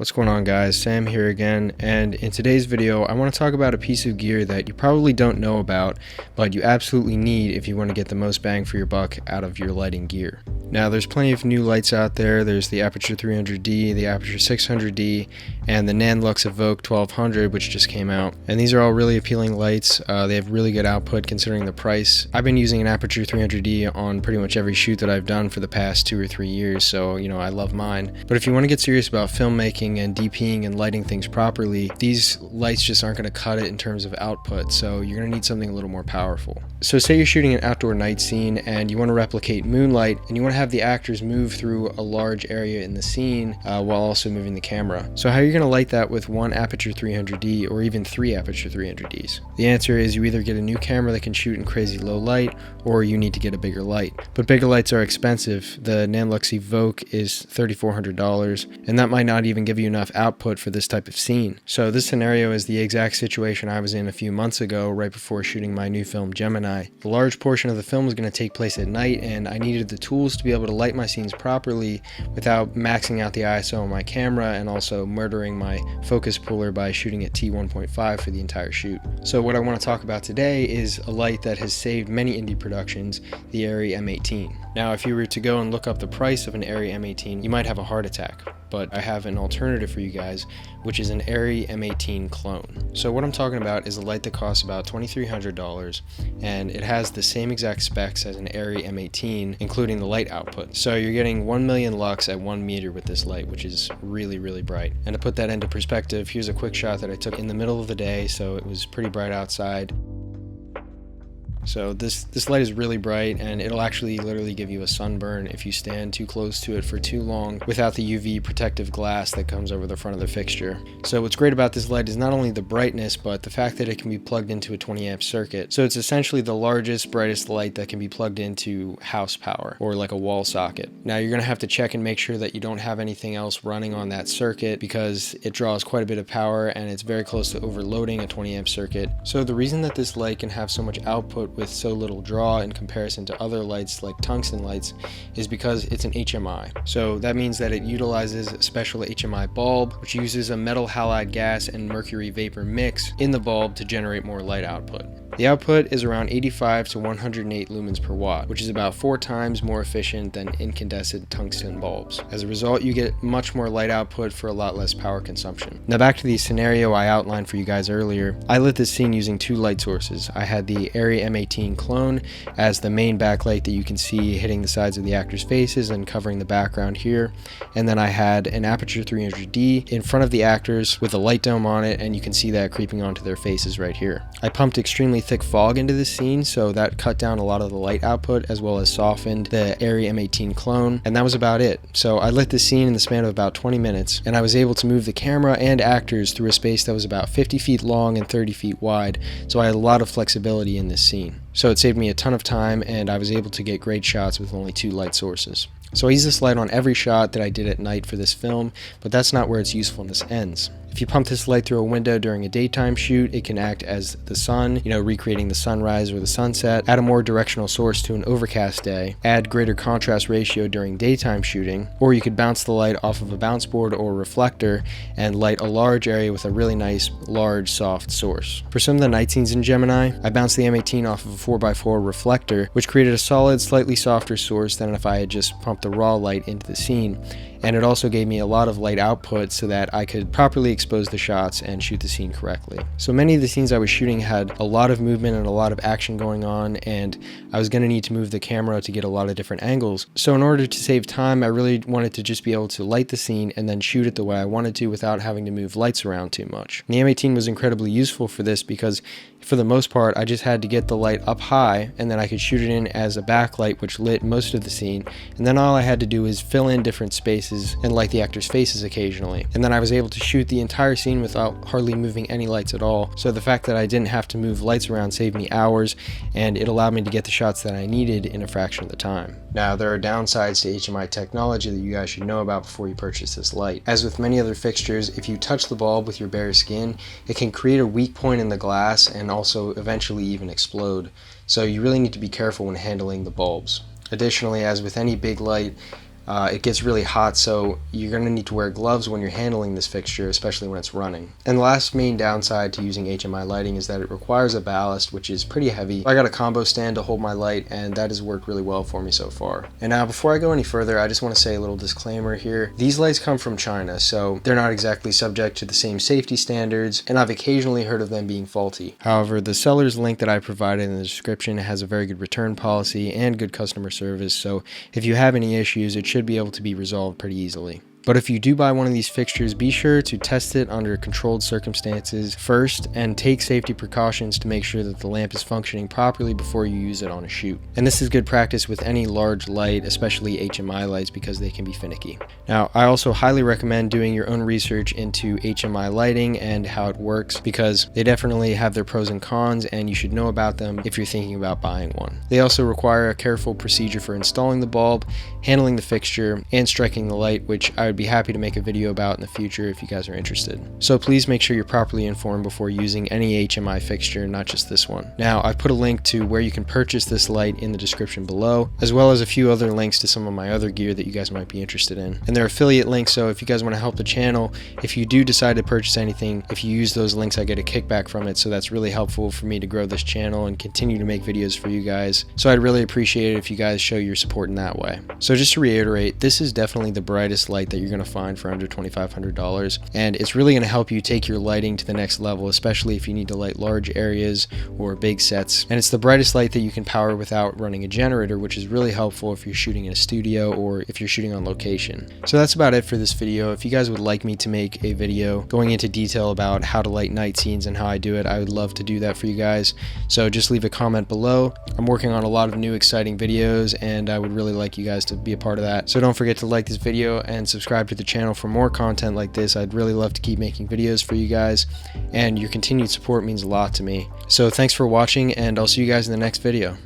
What's going on, guys? Sam here again, and in today's video I want to talk about a piece of gear that you probably don't know about, but you absolutely need if you want to get the most bang for your buck out of your lighting gear. Now, there's plenty of new lights out there. There's the Aperture 300D, the Aperture 600D, and the Nanlux Evoke 1200, which just came out. And these are all really appealing lights. They have really good output considering the price. I've been using an Aperture 300D on pretty much every shoot that I've done for the past 2 or 3 years, so I love mine. But if you want to get serious about filmmaking and DPing and lighting things properly, these lights just aren't going to cut it in terms of output, so you're going to need something a little more powerful. So say you're shooting an outdoor night scene and you want to replicate moonlight, and you want to have the actors move through a large area in the scene while also moving the camera. So how are you going to light that with one Aperture 300D or even 3 Aperture 300Ds? The answer is you either get a new camera that can shoot in crazy low light, or you need to get a bigger light. But bigger lights are expensive. The Nanlux Evoke is $3,400, and that might not even give you enough output for this type of scene. So this scenario is the exact situation I was in a few months ago, right before shooting my new film Gemini. A large portion of the film was going to take place at night, and I needed the tools to be able to light my scenes properly without maxing out the ISO on my camera and also murdering my focus puller by shooting at T1.5 for the entire shoot. So what I want to talk about today is a light that has saved many indie productions, the Arri M18. Now, if you were to go and look up the price of an Arri M18, you might have a heart attack. But I have an alternative for you guys, which is an Arri M18 Clone. So what I'm talking about is a light that costs about $2,300, and it has the same exact specs as an Arri M18, including the light output. So you're getting 1 million lux at 1 meter with this light, which is really, really bright. And to put that into perspective, here's a quick shot that I took in the middle of the day, so it was pretty bright outside. So this light is really bright, and it'll actually literally give you a sunburn if you stand too close to it for too long without the UV protective glass that comes over the front of the fixture. So what's great about this light is not only the brightness, but the fact that it can be plugged into a 20 amp circuit. So it's essentially the largest, brightest light that can be plugged into house power, or like a wall socket. Now you're going to have to check and make sure that you don't have anything else running on that circuit, because it draws quite a bit of power and it's very close to overloading a 20 amp circuit. So the reason that this light can have so much output with so little draw in comparison to other lights like tungsten lights is because it's an HMI. So that means that it utilizes a special HMI bulb, which uses a metal halide gas and mercury vapor mix in the bulb to generate more light output. The output is around 85 to 108 lumens per watt, which is about 4 times more efficient than incandescent tungsten bulbs. As a result, you get much more light output for a lot less power consumption. Now back to the scenario I outlined for you guys earlier. I lit this scene using 2 light sources. I had the Arri M18 Clone as the main backlight that you can see hitting the sides of the actors' faces and covering the background here. And then I had an Aperture 300D in front of the actors with a light dome on it, and you can see that creeping onto their faces right here. I pumped extremely thick fog into this scene, so that cut down a lot of the light output as well as softened the Arri M18 Clone, and that was about it. So I lit this scene in the span of about 20 minutes, and I was able to move the camera and actors through a space that was about 50 feet long and 30 feet wide, so I had a lot of flexibility in this scene. So it saved me a ton of time, and I was able to get great shots with only 2 light sources. So I use this light on every shot that I did at night for this film, but that's not where its usefulness ends. If you pump this light through a window during a daytime shoot, it can act as the sun, recreating the sunrise or the sunset, add a more directional source to an overcast day, add greater contrast ratio during daytime shooting, or you could bounce the light off of a bounce board or reflector and light a large area with a really nice, large, soft source. For some of the night scenes in Gemini, I bounced the M18 off of a 4x4 reflector, which created a solid, slightly softer source than if I had just pumped the raw light into the scene. And it also gave me a lot of light output so that I could properly expose the shots and shoot the scene correctly. So many of the scenes I was shooting had a lot of movement and a lot of action going on, and I was going to need to move the camera to get a lot of different angles. So in order to save time, I really wanted to just be able to light the scene and then shoot it the way I wanted to without having to move lights around too much. And the M18 was incredibly useful for this because for the most part, I just had to get the light up high, and then I could shoot it in as a backlight which lit most of the scene, and then all I had to do is fill in different spaces and light the actors' faces occasionally. And then I was able to shoot the entire scene without hardly moving any lights at all. So the fact that I didn't have to move lights around saved me hours, and it allowed me to get the shots that I needed in a fraction of the time. Now, there are downsides to HMI technology that you guys should know about before you purchase this light. As with many other fixtures, if you touch the bulb with your bare skin, it can create a weak point in the glass and also eventually even explode. So you really need to be careful when handling the bulbs. Additionally, as with any big light, it gets really hot, so you're going to need to wear gloves when you're handling this fixture, especially when it's running. And the last main downside to using HMI lighting is that it requires a ballast, which is pretty heavy. I got a combo stand to hold my light, and that has worked really well for me so far. And now, before I go any further, I just want to say a little disclaimer here. These lights come from China, so they're not exactly subject to the same safety standards, and I've occasionally heard of them being faulty. However, the seller's link that I provided in the description has a very good return policy and good customer service, so if you have any issues, it should be able to be resolved pretty easily. But if you do buy one of these fixtures, be sure to test it under controlled circumstances first and take safety precautions to make sure that the lamp is functioning properly before you use it on a shoot. And this is good practice with any large light, especially HMI lights, because they can be finicky. Now, I also highly recommend doing your own research into HMI lighting and how it works, because they definitely have their pros and cons, and you should know about them if you're thinking about buying one. They also require a careful procedure for installing the bulb, handling the fixture, and striking the light, which I would be happy to make a video about in the future if you guys are interested. So please make sure you're properly informed before using any HMI fixture, not just this one. Now, I've put a link to where you can purchase this light in the description below, as well as a few other links to some of my other gear that you guys might be interested in. And they're affiliate links, so if you guys want to help the channel, if you do decide to purchase anything, if you use those links, I get a kickback from it, so that's really helpful for me to grow this channel and continue to make videos for you guys. So I'd really appreciate it if you guys show your support in that way. So just to reiterate, this is definitely the brightest light that you're going to find for under $2,500, and it's really going to help you take your lighting to the next level, especially if you need to light large areas or big sets. And it's the brightest light that you can power without running a generator, which is really helpful if you're shooting in a studio or if you're shooting on location. So that's about it for this video. If you guys would like me to make a video going into detail about how to light night scenes and how I do it, I would love to do that for you guys. So just leave a comment below. I'm working on a lot of new exciting videos, and I would really like you guys to be a part of that. So don't forget to like this video and subscribe to the channel for more content like this. I'd really love to keep making videos for you guys, and your continued support means a lot to me. So thanks for watching, and I'll see you guys in the next video.